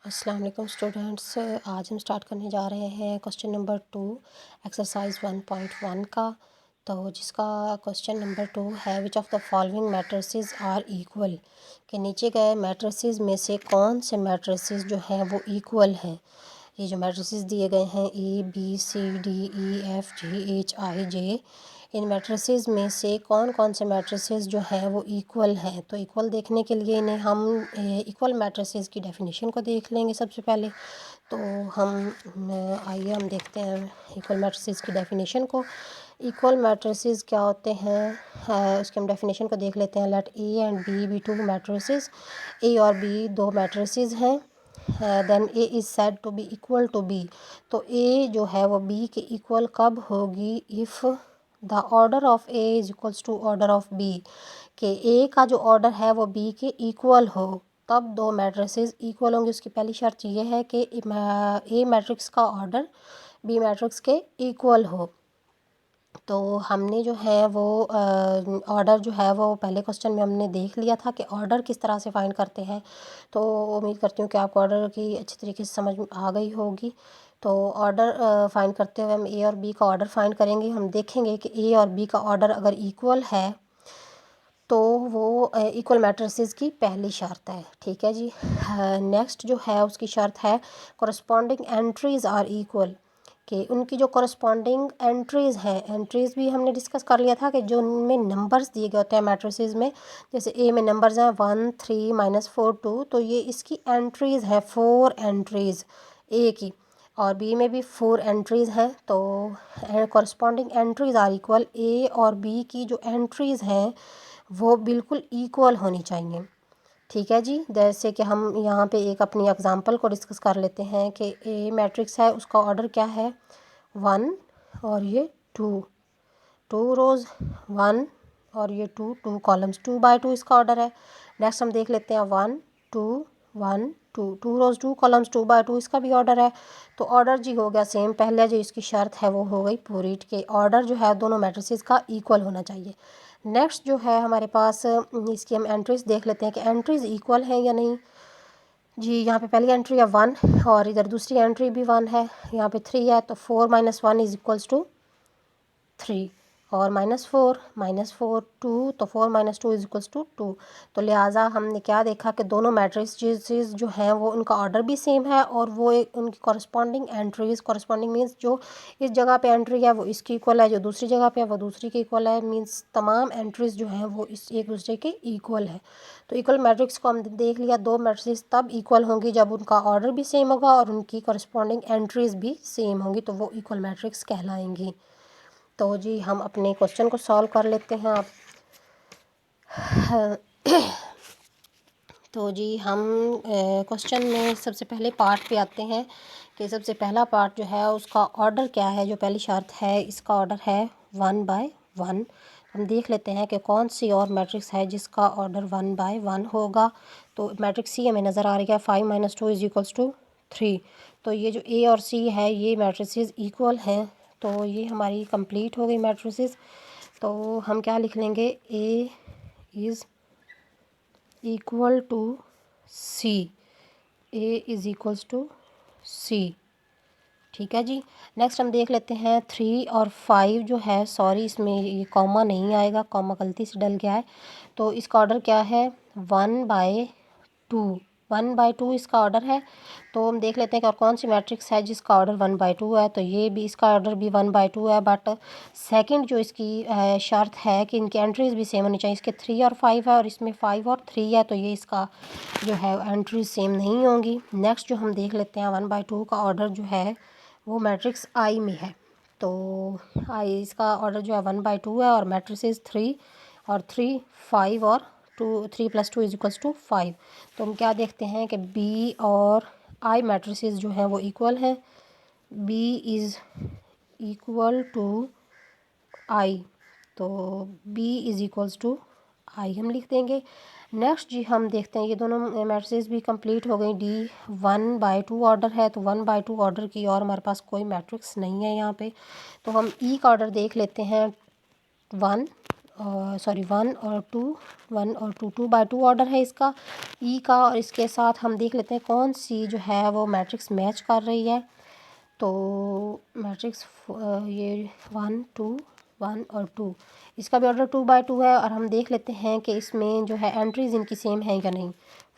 अस्सलाम वालेकुम स्टूडेंट्स। आज हम स्टार्ट करने जा रहे हैं क्वेश्चन नंबर 2 एक्सरसाइज 1.1 का। तो जिसका क्वेश्चन नंबर 2 है which of the following matrices are equal, के नीचे गए मैट्रिसेस में से कौन से मैट्रिसेस जो हैं वो इक्वल हैं। ये जो मैट्रिसेस दिए गए हैं ABCDEFGHIJ, इन मैट्रिसेस में से कौन कौन से मैट्रिसेस जो हैं वो इक्वल हैं। तो इक्वल देखने के लिए इन्हें हम इक्वल मैट्रिसेस की डेफिनेशन को देख लेंगे सबसे पहले। तो आइए हम देखते हैं इक्वल मैट्रिसेस की डेफिनेशन को। इक्वल मैट्रिसेस क्या होते हैं, उसके हम डेफिनेशन को देख लेते हैं। Let A and B be two matrices, A और बी दो मैट्रिसेस हैं। Then A is said to be equal to B. तो ए जो है वो बी के इक्वल कब होगी, if the order of A is equals to order of B, के ए का जो ऑर्डर है वो बी के इक्वल हो, तब दो मैट्रिसेस इक्वल होंगे। उसकी पहली शर्त ये है कि ए मैट्रिक्स का ऑर्डर बी मैट्रिक्स के इक्वल हो। तो हमने जो है वो ऑर्डर जो है वो पहले क्वेश्चन में हमने देख लिया था कि ऑर्डर किस तरह से फाइंड करते हैं। तो उम्मीद करती हूँ कि आपको ऑर्डर की अच्छी तरीके से समझ आ गई होगी। तो ऑर्डर फाइंड करते हुए हम ए और बी का ऑर्डर फाइंड करेंगे। हम देखेंगे कि ए और बी का ऑर्डर अगर इक्वल है तो वो इक्वल मैट्रिसेस की पहली शर्त है। ठीक है जी। नेक्स्ट जो है उसकी शर्त है कोरस्पॉन्डिंग एंट्रीज़ आर इक्वल, कि उनकी जो कोरस्पॉन्डिंग एंट्रीज़ हैं, एंट्रीज़ भी हमने डिस्कस कर लिया था कि जो उनमें नंबर्स दिए गए होते हैं मैट्रिसेस में, जैसे ए में नंबर्स हैं 1 3 -4 2, तो ये इसकी एंट्रीज़ हैं 4 एंट्रीज़ ए की, और बी में भी 4 एंट्रीज़ हैं। तो कोरस्पॉन्डिंग एंट्रीज़ आर इक्वल, ए और बी की जो एंट्रीज़ हैं वो बिल्कुल इक्वल होनी चाहिए। ठीक है जी। जैसे कि हम यहाँ पे एक अपनी एग्जांपल को डिस्कस कर लेते हैं कि ए मैट्रिक्स है, उसका ऑर्डर क्या है 1, और ये 2 रोज़ 1, और ये 2 कॉलम्स 2/2 इसका ऑर्डर है। नेक्स्ट हम देख लेते हैं 1 2 1 2 रोज़ 2 कॉलम्स 2/2 इसका भी ऑर्डर है। तो ऑर्डर जी हो गया सेम, पहले जो इसकी शर्त है वो हो गई पूरी के ऑर्डर जो है दोनों मैट्रिसेस का इक्वल होना चाहिए। नेक्स्ट जो है हमारे पास इसकी हम एंट्रीज देख लेते हैं कि एंट्रीज इक्वल हैं या नहीं। जी यहाँ पे पहली एंट्री है 1, और इधर दूसरी एंट्री भी 1 है, यहाँ पे 3 है। तो 4 - 1 इज इक्वल्स टू 3, और -4 2, तो 4 - 2 इज इक्वल्स टू 2। तो लिहाजा हमने क्या देखा कि दोनों मैट्रिसेस जो हैं वो उनका ऑर्डर भी सेम है, और वो उनकी कॉरस्पॉन्डिंग एंट्रीज, कॉरस्पॉन्डिंग मीन्स जो इस जगह पे एंट्री है वो इसकी इक्वल है, जो दूसरी जगह पे है वो दूसरी की इक्वल है। मीन्स तमाम एंट्रीज जो हैं वो इस एक दूसरे के इक्वल है। तो इक्वल मैट्रिक्स को हम देख लिया, दो मैट्रिक्स तब इक्वल होंगी जब उनका ऑर्डर भी सेम होगा और उनकी कॉरस्पॉन्डिंग एंट्रीज भी सेम होंगी, तो वो इक्वल मैट्रिक्स कहलाएंगी। तो जी हम अपने क्वेश्चन को सॉल्व कर लेते हैं आप। तो जी हम क्वेश्चन में सबसे पहले पार्ट पे आते हैं कि सबसे पहला पार्ट जो है उसका ऑर्डर क्या है। जो पहली शर्त है इसका ऑर्डर है 1/1। हम देख लेते हैं कि कौन सी और मैट्रिक्स है जिसका ऑर्डर 1/1 होगा। तो मैट्रिक्स सी हमें नज़र आ रही है 5 - 2 इज इक्वल्स टू 3। तो ये जो ए और सी है ये मैट्रिसेस इक्वल हैं, तो ये हमारी कंप्लीट हो गई मैट्रिसेस। तो हम क्या लिख लेंगे, A is equal to C, A is equals to C. ठीक है जी। नेक्स्ट हम देख लेते हैं 3 और 5 जो है, सॉरी इसमें ये कॉमा नहीं आएगा, कॉमा गलती से डल गया है। तो इसका ऑर्डर क्या है 1/2, 1/2 इसका ऑर्डर है। तो हम देख लेते हैं कि और कौन सी मैट्रिक्स है जिसका ऑर्डर 1/2 है। तो ये भी इसका ऑर्डर भी 1/2 है, बट सेकंड जो इसकी शर्त है कि इनकी एंट्रीज भी सेम होनी चाहिए। इसके 3 और 5 है और इसमें 5 और 3 है, तो ये इसका जो है एंट्रीज सेम नहीं होंगी। नेक्स्ट जो हम देख लेते हैं 1/2 का ऑर्डर जो है वो मैट्रिक्स आई में है। तो आई इसका ऑर्डर जो है 1/2 है, और मैट्रिसेस 3 और 3 5 और 2 3 + 2 इज इक्वल्स टू 5। तो हम क्या देखते हैं कि बी और आई मैट्रिसेस जो हैं वो इक्वल हैं। बी इज़ इक्वल टू आई, तो बी इज़ इक्वल्स टू आई हम लिख देंगे। नेक्स्ट जी हम देखते हैं ये दोनों मैट्रिसेस भी कंप्लीट हो गई। डी 1/2 ऑर्डर है, तो 1/2 ऑर्डर की और हमारे पास कोई मैट्रिक्स नहीं है यहाँ पे। तो हम ई का ऑर्डर देख लेते हैं 1, सॉरी 1 और 2 2 बाय 2 ऑर्डर है इसका ई का। और इसके साथ हम देख लेते हैं कौन सी जो है वो मैट्रिक्स मैच कर रही है। तो मैट्रिक्स ये 1 2 1 और 2, इसका भी ऑर्डर 2 बाय 2 है। और हम देख लेते हैं कि इसमें जो है एंट्रीज इनकी सेम है या नहीं।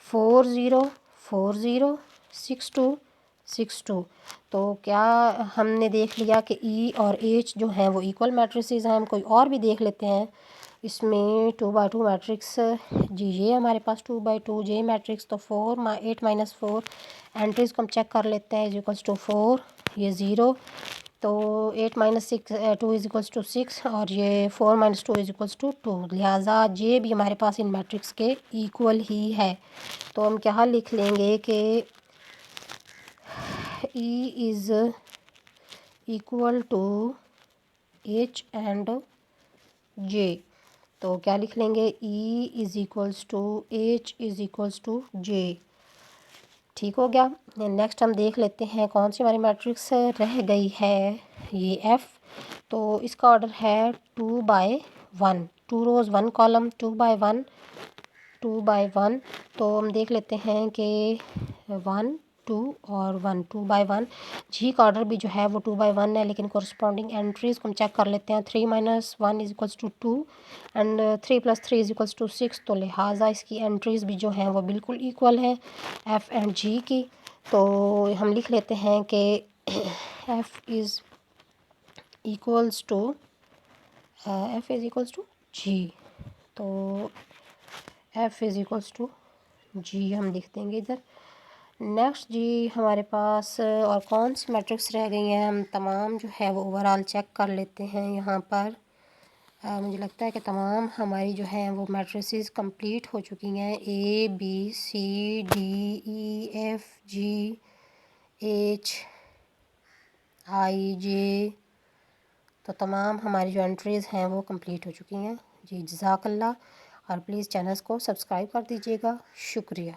4 0 4 0 6 2 6 2। तो क्या हमने देख लिया कि ई और एच जो हैं वो इक्वल मैट्रिसेस हैं। हम कोई और भी देख लेते हैं इसमें 2 बाय 2 मैट्रिक्स। जी ये हमारे पास 2 बाय 2 जे मैट्रिक्स। तो 8 माइनस 4 एंट्रीज को हम चेक कर लेते हैं। इज इक्वल्स टू 4, ये 0। तो 8 माइनस 6 2 इज इक्वल्स टू 6 और ये 4 माइनस 2 इज इक्वल्स टू 2। लिहाजा जे भी हमारे पास इन मैट्रिक्स के इक्वल ही है। तो हम क्या लिख लेंगे कि E is equal to H and J। तो क्या लिख लेंगे, E is equals to H is equals to J। ठीक हो गया। नेक्स्ट हम देख लेते हैं कौन सी हमारी मैट्रिक्स रह गई है, ये F। तो इसका ऑर्डर है 2 बाय 1, 2 रोज़ 1 कॉलम, 2 बाय 1 2 बाय 1। तो हम देख लेते हैं कि 1 2 और 1 2 बाय 1। जी का ऑर्डर भी जो है वो 2 बाय 1 है, लेकिन कोरस्पॉन्डिंग एंट्रीज को हम चेक कर लेते हैं। 3 minus 1 is equals to 2 and 3 plus 3 is equals to 6। तो लिहाजा इसकी एंट्रीज भी जो हैं वो बिल्कुल इक्वल है एफ़ एंड जी की। तो हम लिख लेते हैं कि एफ़ इज़ इक्वल्स टू जी। तो एफ़ इज़ इक्वल्स टू जी हम लिख देंगे इधर। नेक्स्ट जी हमारे पास और कौन सी मैट्रिक्स रह गई हैं, हम तमाम जो है वो ओवरऑल चेक कर लेते हैं यहाँ पर। मुझे लगता है कि तमाम हमारी जो है वो मैट्रिसेस कंप्लीट हो चुकी हैं। A B C D E F G H I J. तो तमाम हमारी जो एंट्रीज़ हैं वो कंप्लीट हो चुकी हैं जी। जज़ाकल्लाह। और प्लीज़ चैनल्स को सब्सक्राइब कर दीजिएगा। शुक्रिया।